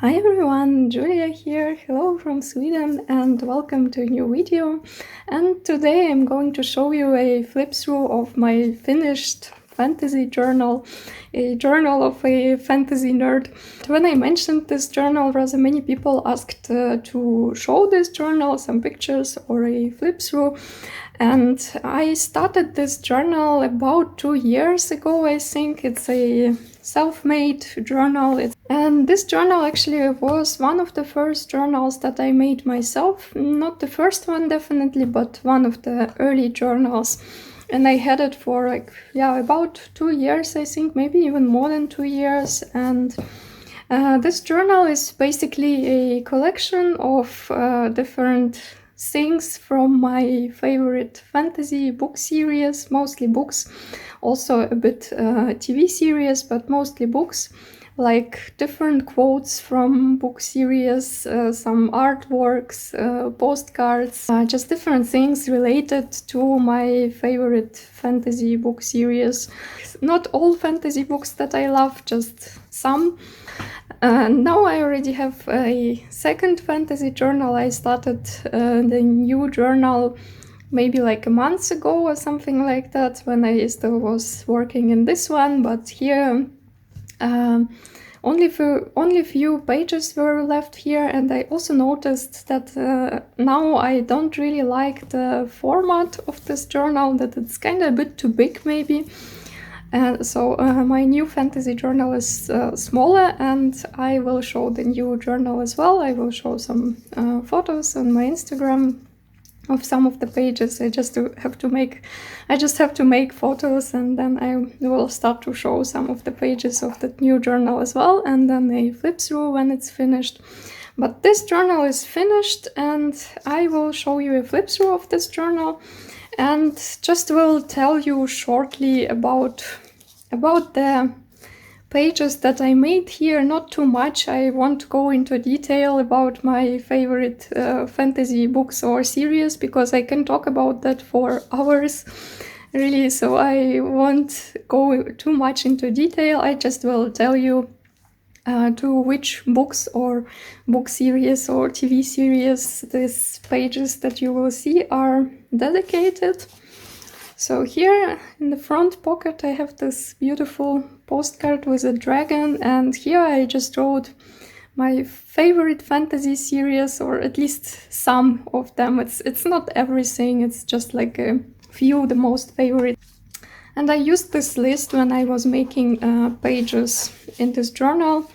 Hi everyone, Julia here. Hello from Sweden and welcome to a new video. And today I'm going to show you a flip through of my finished fantasy journal, a journal of a fantasy nerd. When I mentioned this journal, rather many people asked to show this journal, some pictures or a flip through. And I started this journal about 2 years ago, I think. It's a self-made journal. And this journal actually was one of the first journals that I made myself. Not the first one, definitely, but one of the early journals. And I had it for about 2 years, I think, maybe even more than 2 years. And this journal is basically a collection of different things from my favorite fantasy book series, mostly books, also a bit TV series, but mostly books, like different quotes from book series, some artworks, postcards, just different things related to my favorite fantasy book series. Not all fantasy books that I love, just some. Now I already have a second fantasy journal. I started the new journal maybe like a month ago or something like that, when I still was working in this one, but here only few pages were left here. And I also noticed that now I don't really like the format of this journal, that it's kind of a bit too big maybe. So my new fantasy journal is smaller, and I will show the new journal as well. I will show some photos on my Instagram of some of the pages. I just have to make photos, and then I will start to show some of the pages of the new journal as well, and then a flip through when it's finished. But this journal is finished, and I will show you a flip through of this journal. And just will tell you shortly about the pages that I made here. Not too much. I won't go into detail about my favorite fantasy books or series, because I can talk about that for hours, really. So I won't go too much into detail. I just will tell you to which books or book series or TV series these pages that you will see are dedicated. So here in the front pocket I have this beautiful postcard with a dragon, and here I just wrote my favorite fantasy series, or at least some of them. It's not everything, it's just like a few, the most favorite. And I used this list when I was making pages in this journal,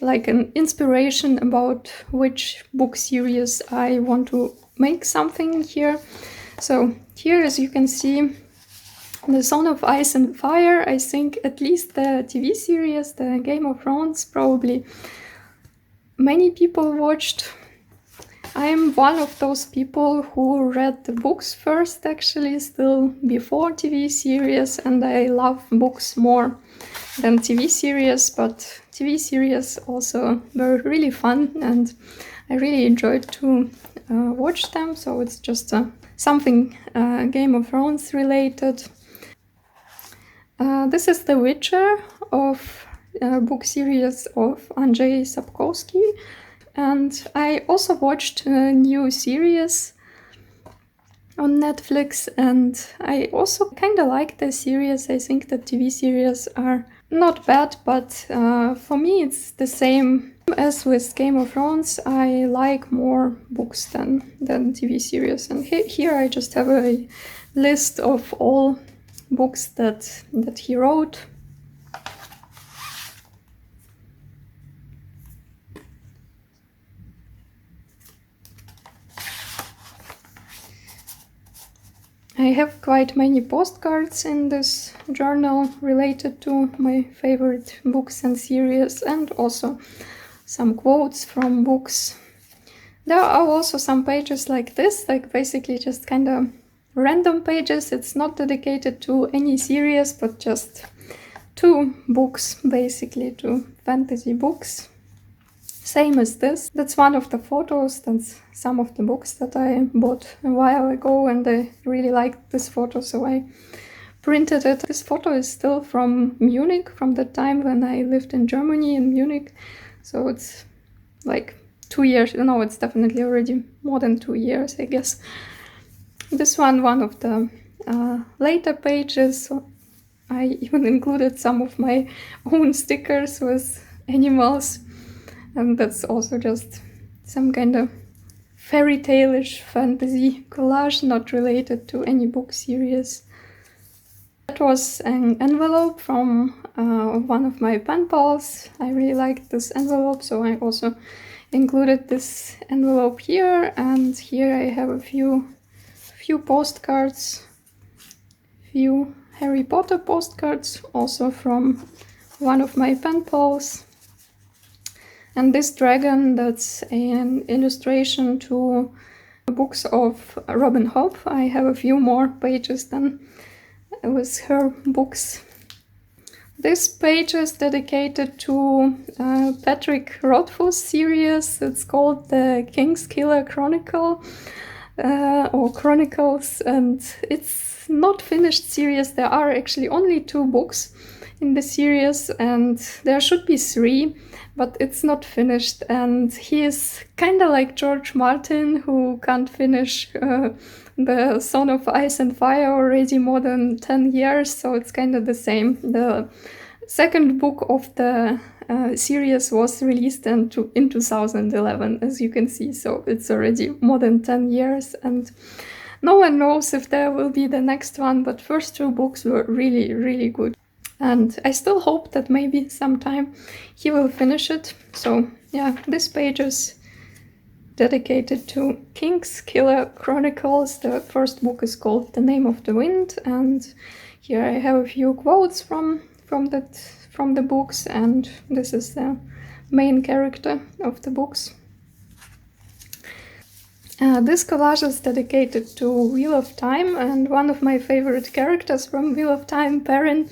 like an inspiration about which book series I want to make something here. So here, as you can see, the Song of Ice and Fire, I think at least the TV series, the Game of Thrones, probably many people watched. I'm one of those people who read the books first, actually, still before TV series, and I love books more than TV series, but TV series also were really fun, and I really enjoyed to watch them. So it's just something Game of Thrones related. This is The Witcher, of book series of Andrzej Sapkowski. And I also watched a new series on Netflix, and I also kind of like the series. I think the TV series are not bad, but for me it's the same as with Game of Thrones. I like more books than TV series. And here I just have a list of all books that he wrote. I have quite many postcards in this journal related to my favorite books and series, and also some quotes from books. There are also some pages like this, like basically just kind of random pages. It's not dedicated to any series, but just two books, basically, two fantasy books. Same as this. That's one of the photos. That's some of the books that I bought a while ago, and I really liked this photo, so I printed it. This photo is still from Munich, from the time when I lived in Germany, in Munich. So it's like 2 years. No, it's definitely already more than 2 years, I guess. This one of the later pages. So I even included some of my own stickers with animals, and that's also just some kind of fairy tale-ish fantasy collage, not related to any book series. That was an envelope from one of my pen pals. I really liked this envelope, so I also included this envelope here, and here I have a few postcards, few Harry Potter postcards, also from one of my pen pals. And this dragon, that's an illustration to books of Robin Hobb. I have a few more pages than with her books. This page is dedicated to Patrick Rothfuss series. It's called the Kingkiller Chronicle, or Chronicles, and it's not finished series. There are actually only 2 books in the series, and there should be 3, but it's not finished. And he is kind of like George Martin, who can't finish the Song of Ice and Fire already more than 10 years, so it's kind of the same. The second book of the series was released in 2011, as you can see, so it's already more than 10 years, and no one knows if there will be the next one, but first 2 books were really, really good. And I still hope that maybe sometime he will finish it. So yeah, this page is dedicated to Kingkiller Chronicles. The first book is called The Name of the Wind, and here I have a few quotes from the books, and this is the main character of the books. This collage is dedicated to Wheel of Time, and one of my favorite characters from Wheel of Time, Perrin,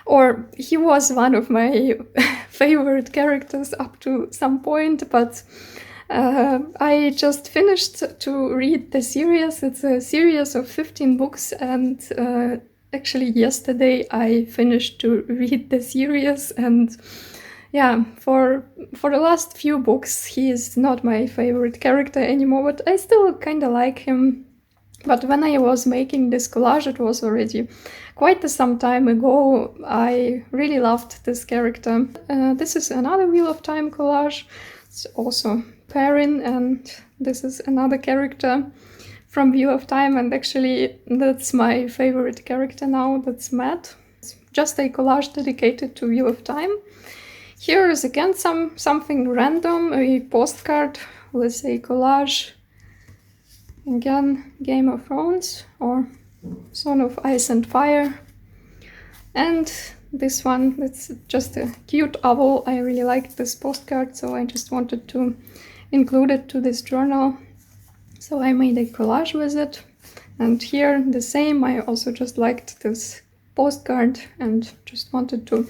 or he was one of my favorite characters up to some point, but I just finished to read the series. It's a series of 15 books, and actually yesterday I finished to read the series, and yeah, for the last few books he is not my favorite character anymore, but I still kind of like him. But when I was making this collage, it was already quite some time ago. I really loved this character. This is another Wheel of Time collage. It's also Perrin, and this is another character from Wheel of Time, and actually that's my favorite character now, that's Matt. It's just a collage dedicated to Wheel of Time. Here is again something random, a postcard with a collage. Again, Game of Thrones or Song of Ice and Fire. And this one, it's just a cute owl. I really liked this postcard, so I just wanted to include it to this journal. So I made a collage with it. And here the same, I also just liked this postcard and just wanted to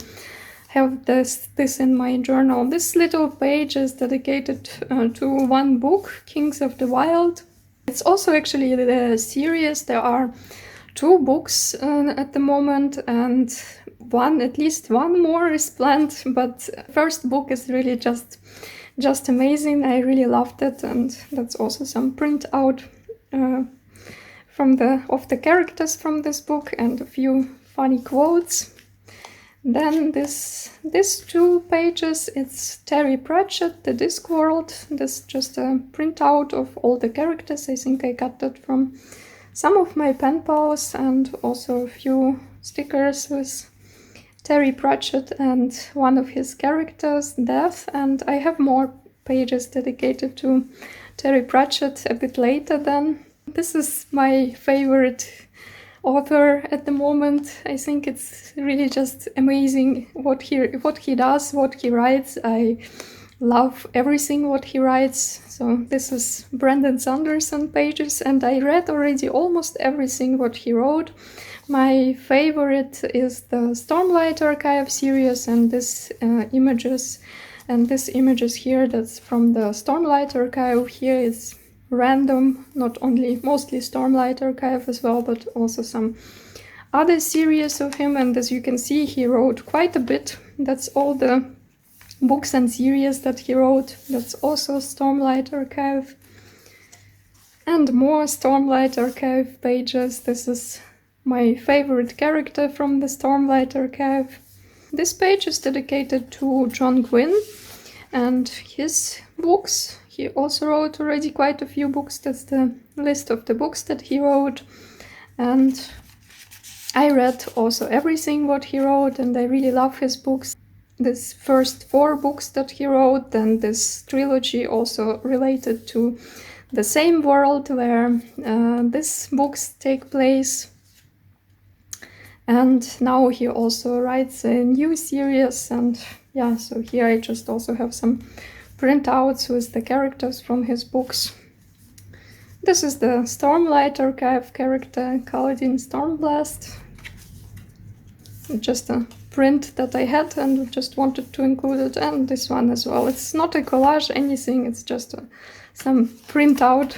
have this in my journal. This little page is dedicated to one book, Kings of the Wild. It's also actually the series. There are 2 books at the moment, and at least one more is planned, but first book is really just amazing. I really loved it, and that's also some print out of the characters from this book and a few funny quotes. Then these 2 pages, it's Terry Pratchett, the Discworld. This is just a printout of all the characters. I think I got that from some of my pen pals, and also a few stickers with Terry Pratchett and one of his characters, Death. And I have more pages dedicated to Terry Pratchett a bit later then. This is my favorite author at the moment. I think it's really just amazing what he does, what he writes. I love everything what he writes. So this is Brandon Sanderson pages, and I read already almost everything what he wrote. My favorite is the Stormlight Archive series, and this images here, that's from the Stormlight Archive. Here is random, not only mostly Stormlight Archive as well, but also some other series of him. And as you can see, he wrote quite a bit. That's all the books and series that he wrote. That's also Stormlight Archive. And more Stormlight Archive pages. This is my favorite character from the Stormlight Archive. This page is dedicated to John Gwynne and his books. He also wrote already quite a few books. That's the list of the books that he wrote. And I read also everything what he wrote, and I really love his books. This first 4 books that he wrote, and this trilogy also related to the same world where these books take place. And now he also writes a new series, and yeah, so here I just also have some printouts with the characters from his books. This is the Stormlight Archive character, Kaladin Stormblast. Just a print that I had and just wanted to include it, and this one as well. It's not a collage, anything, it's just some printout.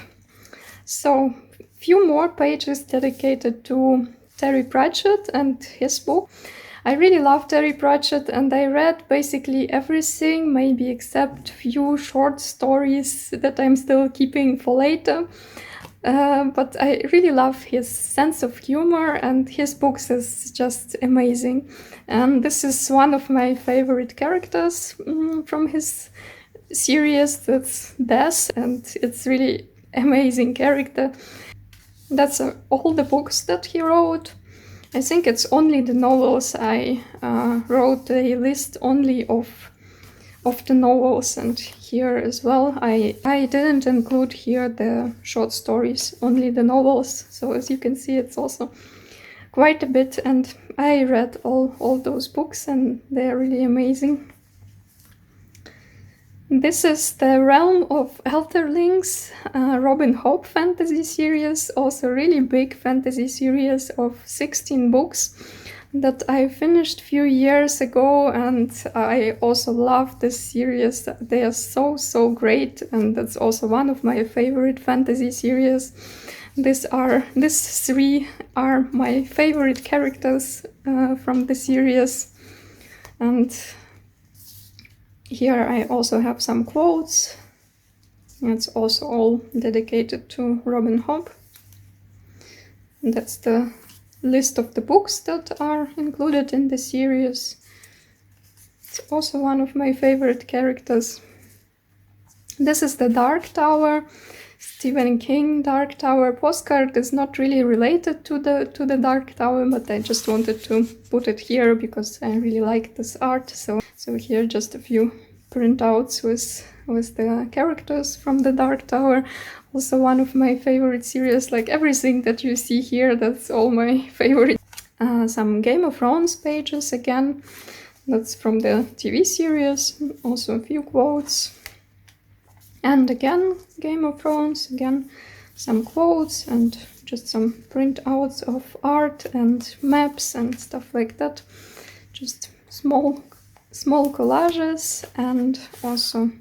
So, few more pages dedicated to Terry Pratchett and his book. I really love Terry Pratchett, and I read basically everything, maybe except few short stories that I'm still keeping for later. But I really love his sense of humor, and his books is just amazing. And this is one of my favorite characters from his series. That's Death, and it's really amazing character. That's all the books that he wrote. I think it's only the novels. I wrote a list only of the novels, and here as well I didn't include here the short stories, only the novels. So as you can see, it's also quite a bit, and I read all those books, and they're really amazing. This is the Realm of Elderlings, Robin Hobb fantasy series, also really big fantasy series of 16 books that I finished a few years ago, and I also love this series. They are so great, and that's also one of my favorite fantasy series. These 3 are my favorite characters from the series. And here I also have some quotes. It's also all dedicated to Robin Hobb. And that's the list of the books that are included in the series. It's also one of my favorite characters. This is the Dark Tower, Stephen King Dark Tower postcard. Is not really related to the Dark Tower, but I just wanted to put it here because I really like this art. So here just a few printouts with the characters from the Dark Tower. Also one of my favorite series, like everything that you see here, that's all my favorite. Some Game of Thrones pages again, that's from the TV series, also a few quotes. And again, Game of Thrones, again, some quotes and just some printouts of art and maps and stuff like that. Just small collages, and also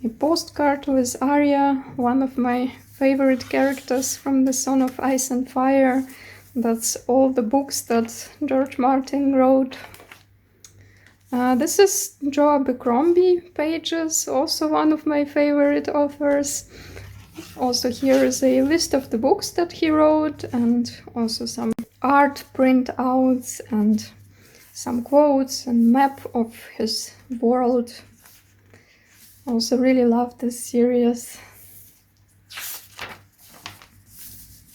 a postcard with Arya, one of my favorite characters from The Song of Ice and Fire. That's all the books that George Martin wrote. This is Joe Abercrombie pages, also one of my favorite authors. Also here is a list of the books that he wrote, and also some art printouts and some quotes and map of his world. Also really love this series.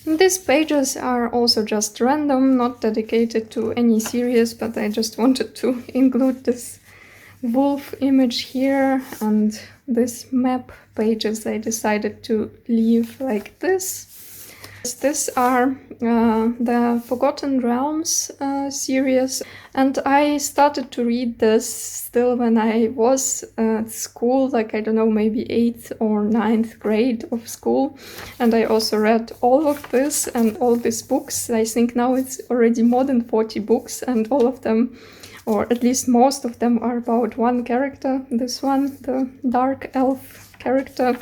These pages are also just random, not dedicated to any series, but I just wanted to include this wolf image here, and this map pages I decided to leave like this. These are the Forgotten Realms series, and I started to read this still when I was at school, like I don't know, maybe 8th or 9th grade of school, and I also read all of this and all these books. I think now it's already more than 40 books, and all of them, or at least most of them, are about one character. This one, the dark elf character.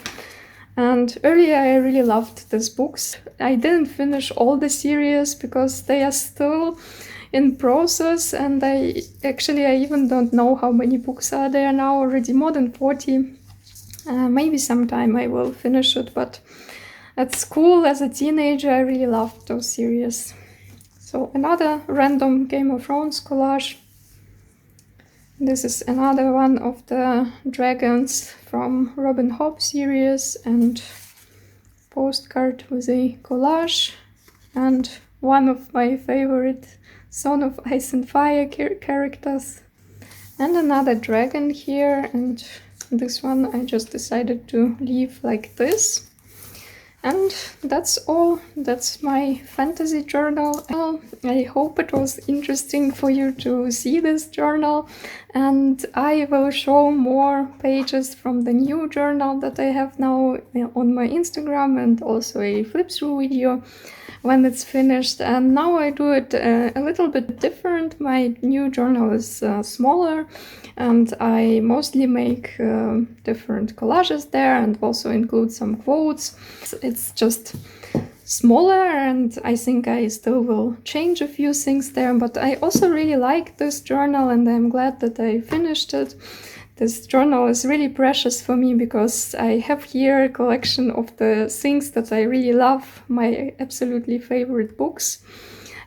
And earlier I really loved these books. I didn't finish all the series because they are still in process, and I even don't know how many books are there now, already more than 40. Maybe sometime I will finish it, but at school as a teenager I really loved those series. So another random Game of Thrones collage. This is another one of the dragons from Robin Hobb series, and postcard with a collage, and one of my favorite Song of Ice and Fire characters, and another dragon here, and this one I just decided to leave like this. And that's all. That's my fantasy journal. I hope it was interesting for you to see this journal, and I will show more pages from the new journal that I have now on my Instagram, and also a flip through video when it's finished. And now I do it a little bit different. My new journal is smaller, and I mostly make different collages there and also include some quotes. It's just smaller, and I think I still will change a few things there, but I also really like this journal and I'm glad that I finished it. This journal is really precious for me because I have here a collection of the things that I really love, my absolutely favorite books.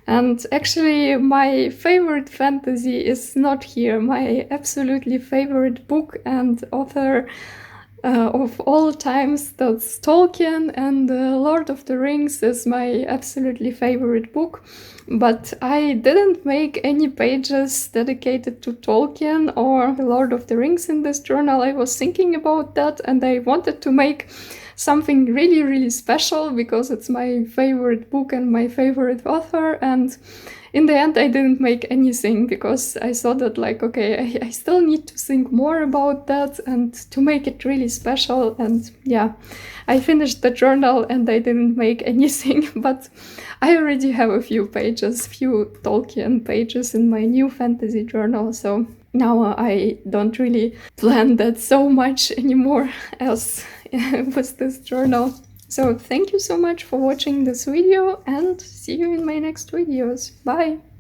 And actually my favorite fantasy is not here. My absolutely favorite book and author of all times, that's Tolkien, and Lord of the Rings is my absolutely favorite book. But I didn't make any pages dedicated to Tolkien or the Lord of the Rings in this journal. I was thinking about that, and I wanted to make something really, really special because it's my favorite book and my favorite author. And in the end, I didn't make anything because I thought that, like, okay, I still need to think more about that and to make it really special. And yeah, I finished the journal and I didn't make anything, but I already have a few Tolkien pages in my new fantasy journal. So now I don't really plan that so much anymore as with this journal. So thank you so much for watching this video, and see you in my next videos. Bye!